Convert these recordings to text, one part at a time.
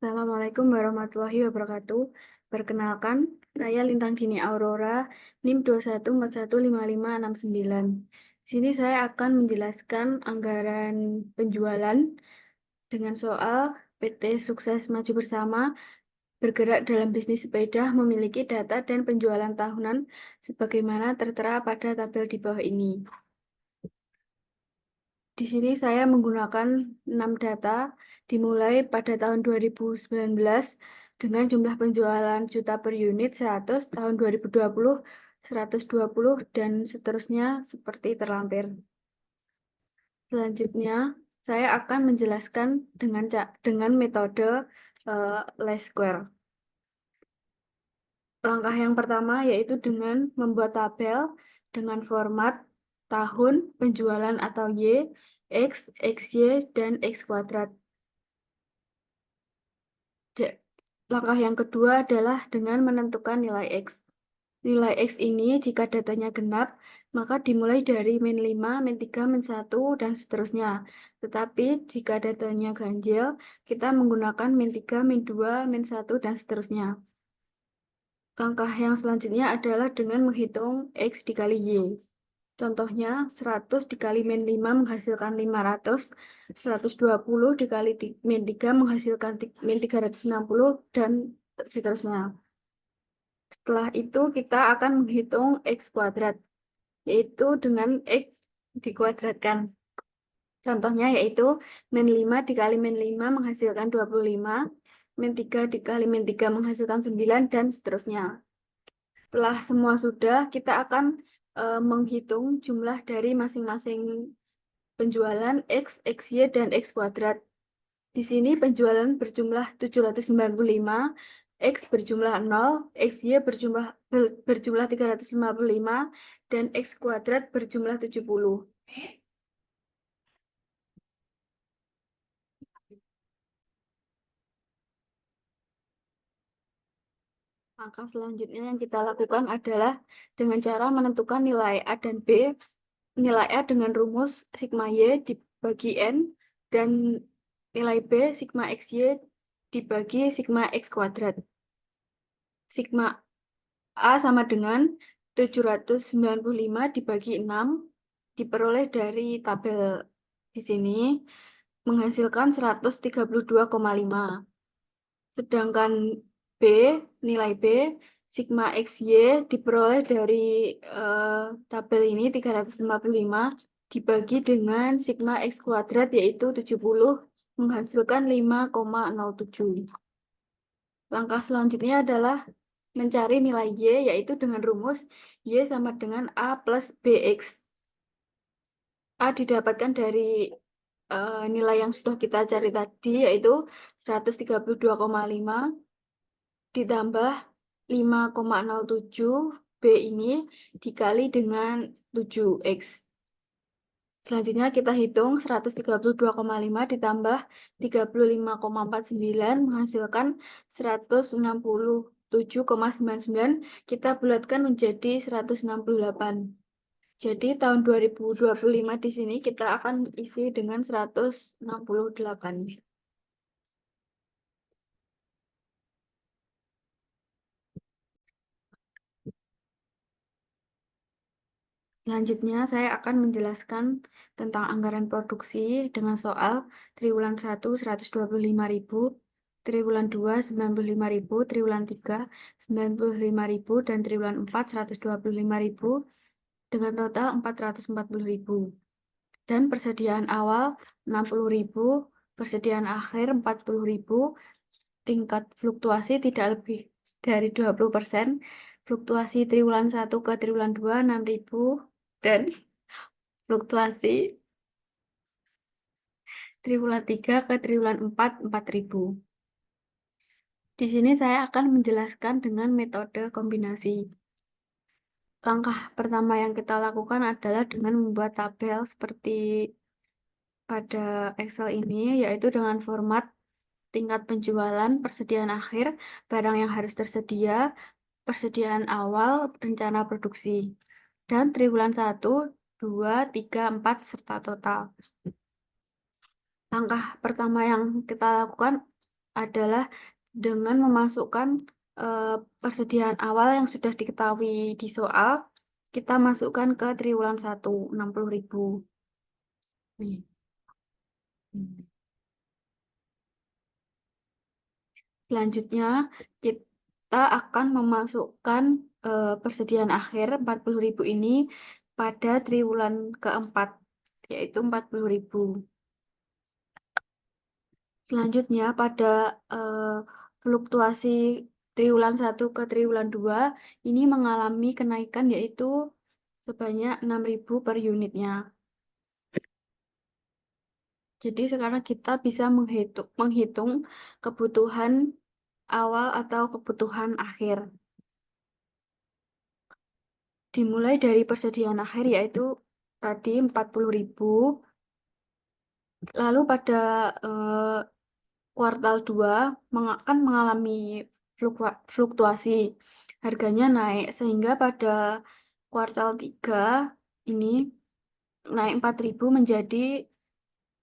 Assalamualaikum warahmatullahi wabarakatuh. Perkenalkan, saya Lintang Dini Aurora, NIM 21415569. Di sini saya akan menjelaskan anggaran penjualan dengan soal PT Sukses Maju Bersama bergerak dalam bisnis sepeda memiliki data dan penjualan tahunan sebagaimana tertera pada tabel di bawah ini. Di sini saya menggunakan 6 data dimulai pada tahun 2019 dengan jumlah penjualan juta per unit 100, tahun 2020 120 dan seterusnya seperti terlampir. Selanjutnya, saya akan menjelaskan dengan metode least square. Langkah yang pertama yaitu dengan membuat tabel dengan format tahun, penjualan atau Y, X, XY, dan X kuadrat. Langkah yang kedua adalah dengan menentukan nilai X. Nilai X ini jika datanya genap, maka dimulai dari min 5, min 3, min 1, dan seterusnya. Tetapi jika datanya ganjil, kita menggunakan min 3, min 2, min 1, dan seterusnya. Langkah yang selanjutnya adalah dengan menghitung X dikali Y. Contohnya, 100 dikali min 5 menghasilkan 500, 120 dikali min 3 menghasilkan min 360, dan seterusnya. Setelah itu, kita akan menghitung X kuadrat, yaitu dengan X dikuadratkan. Contohnya yaitu min 5 dikali min 5 menghasilkan 25, min 3 dikali min 3 menghasilkan 9, dan seterusnya. Setelah semua sudah, kita akan menghitung jumlah dari masing-masing penjualan X, XY, dan X kuadrat. Di sini penjualan berjumlah 795, X berjumlah 0, XY berjumlah 355, dan X kuadrat berjumlah 70. Langkah selanjutnya yang kita lakukan adalah dengan cara menentukan nilai A dan B. Nilai A dengan rumus sigma Y dibagi N, dan nilai B sigma XY dibagi sigma X kuadrat. Sigma A sama dengan 795 dibagi 6, diperoleh dari tabel di sini, menghasilkan 132,5. Sedangkan nilai B, sigma XY diperoleh dari tabel ini 355 dibagi dengan sigma X kuadrat yaitu 70 menghasilkan 5,07. Langkah selanjutnya adalah mencari nilai Y yaitu dengan rumus Y sama dengan A plus BX. A didapatkan dari nilai yang sudah kita cari tadi yaitu 132,5 ditambah 5,07 B ini dikali dengan 7X. Selanjutnya kita hitung 132,5 ditambah 35,49 menghasilkan 167,99. Kita bulatkan menjadi 168. Jadi tahun 2025 di sini kita akan isi dengan 168. Selanjutnya, saya akan menjelaskan tentang anggaran produksi dengan soal triwulan 1 125.000, triwulan 2 95.000, triwulan 3 95.000, dan triwulan 4 125.000 dengan total 440.000. Dan persediaan awal 60.000, persediaan akhir 40.000, tingkat fluktuasi tidak lebih dari 20%, fluktuasi triwulan 1 ke triwulan 2 6.000, dan fluktuasi triwulan 3 ke triwulan 4 4.000. Di sini saya akan menjelaskan dengan metode kombinasi. Langkah pertama yang kita lakukan adalah dengan membuat tabel seperti pada Excel ini, yaitu dengan format tingkat penjualan, persediaan akhir, barang yang harus tersedia, persediaan awal, rencana produksi, dan triwulan 1, 2, 3, 4, serta total. Langkah pertama yang kita lakukan adalah dengan memasukkan persediaan awal yang sudah diketahui di soal, kita masukkan ke triwulan 1, 60.000. Nih. Selanjutnya, kita akan memasukkan persediaan akhir 40.000 ini pada triwulan keempat, yaitu 40.000. Selanjutnya, pada fluktuasi triwulan 1 ke triwulan 2, ini mengalami kenaikan yaitu sebanyak 6.000 per unitnya. Jadi sekarang kita bisa menghitung kebutuhan awal atau kebutuhan akhir. Dimulai dari persediaan akhir yaitu tadi 40.000. Lalu pada kuartal 2 akan mengalami fluktuasi. Harganya naik sehingga pada kuartal 3 ini naik 4.000 menjadi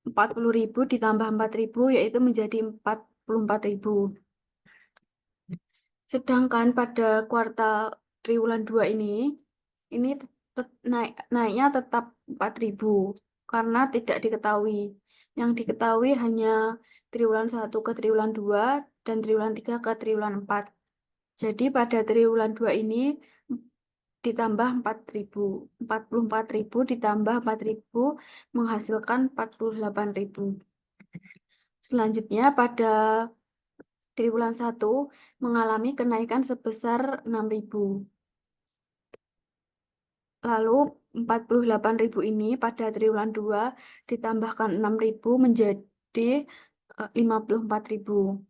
40.000 ditambah 4.000 yaitu menjadi 44.000. Sedangkan pada kuartal triwulan 2 ini naiknya tetap 4.000 karena tidak diketahui. Yang diketahui hanya triwulan 1 ke triwulan 2 dan triwulan 3 ke triwulan 4. Jadi pada triwulan 2 ini ditambah 4.000. 44.000 ditambah 4.000 menghasilkan 48.000. Selanjutnya pada triwulan 1 mengalami kenaikan sebesar 6.000. Lalu 48.000 ini pada triwulan 2 ditambahkan 6.000 menjadi 54.000.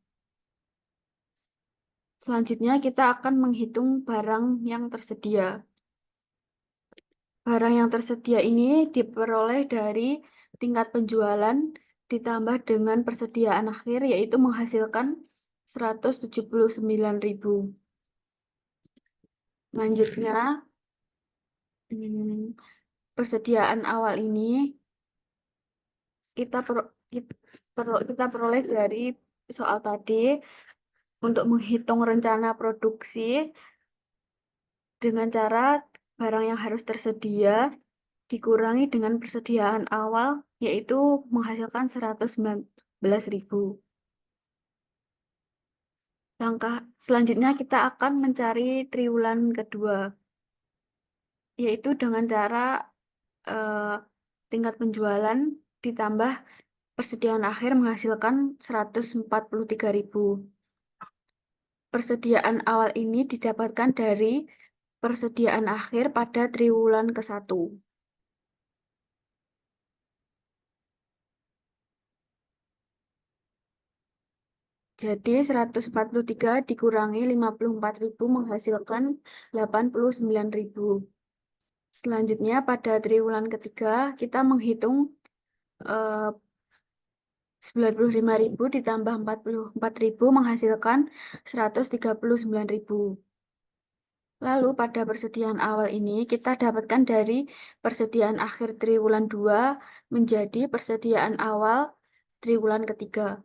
Selanjutnya kita akan menghitung barang yang tersedia. Barang yang tersedia ini diperoleh dari tingkat penjualan ditambah dengan persediaan akhir yaitu menghasilkan 179.000. Selanjutnya persediaan awal ini kita peroleh dari soal tadi untuk menghitung rencana produksi dengan cara barang yang harus tersedia dikurangi dengan persediaan awal yaitu menghasilkan 119.000. Langkah selanjutnya kita akan mencari triwulan kedua yaitu dengan cara tingkat penjualan ditambah persediaan akhir menghasilkan 143.000. Persediaan awal ini didapatkan dari persediaan akhir pada triwulan ke-1. Jadi 143 dikurangi 54.000 menghasilkan 89.000. Selanjutnya pada triwulan ketiga kita menghitung 95.000 ditambah 44.000 menghasilkan 139.000. Lalu pada persediaan awal ini kita dapatkan dari persediaan akhir triwulan 2 menjadi persediaan awal triwulan ketiga.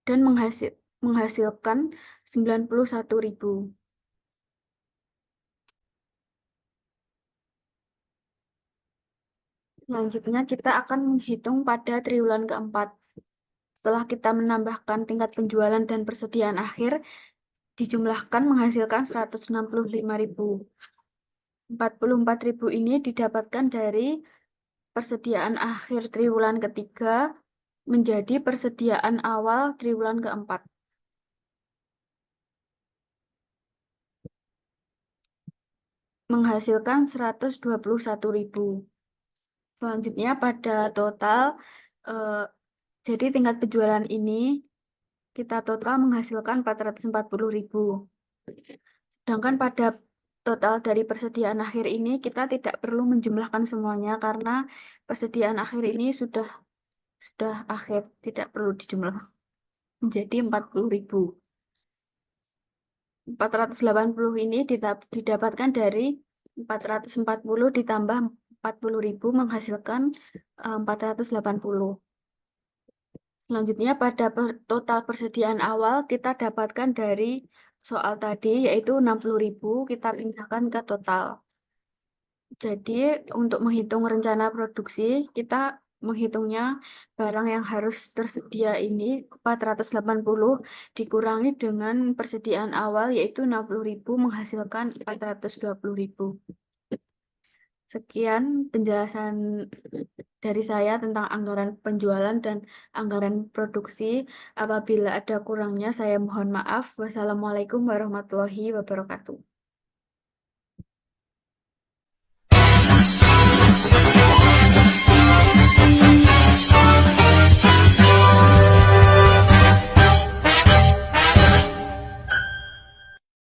Dan menghasilkan 91.000. Selanjutnya kita akan menghitung pada triwulan keempat. Setelah kita menambahkan tingkat penjualan dan persediaan akhir, dijumlahkan menghasilkan 165.000. 44.000 ini didapatkan dari persediaan akhir triwulan ketiga menjadi persediaan awal triwulan keempat. Menghasilkan 121.000. Selanjutnya pada total, jadi tingkat penjualan ini kita total menghasilkan 440.000. Sedangkan pada total dari persediaan akhir ini kita tidak perlu menjumlahkan semuanya karena persediaan akhir ini sudah akhir, tidak perlu dijumlah. Menjadi 40.000. 480 ini didapatkan dari 440 ditambah 40.000 menghasilkan 480. Selanjutnya pada total persediaan awal kita dapatkan dari soal tadi yaitu 60.000 kita pindahkan ke total. Jadi untuk menghitung rencana produksi kita menghitungnya barang yang harus tersedia ini 480 dikurangi dengan persediaan awal yaitu 60.000 menghasilkan 420.000. Sekian penjelasan dari saya tentang anggaran penjualan dan anggaran produksi. Apabila ada kurangnya, saya mohon maaf. Wassalamualaikum warahmatullahi wabarakatuh.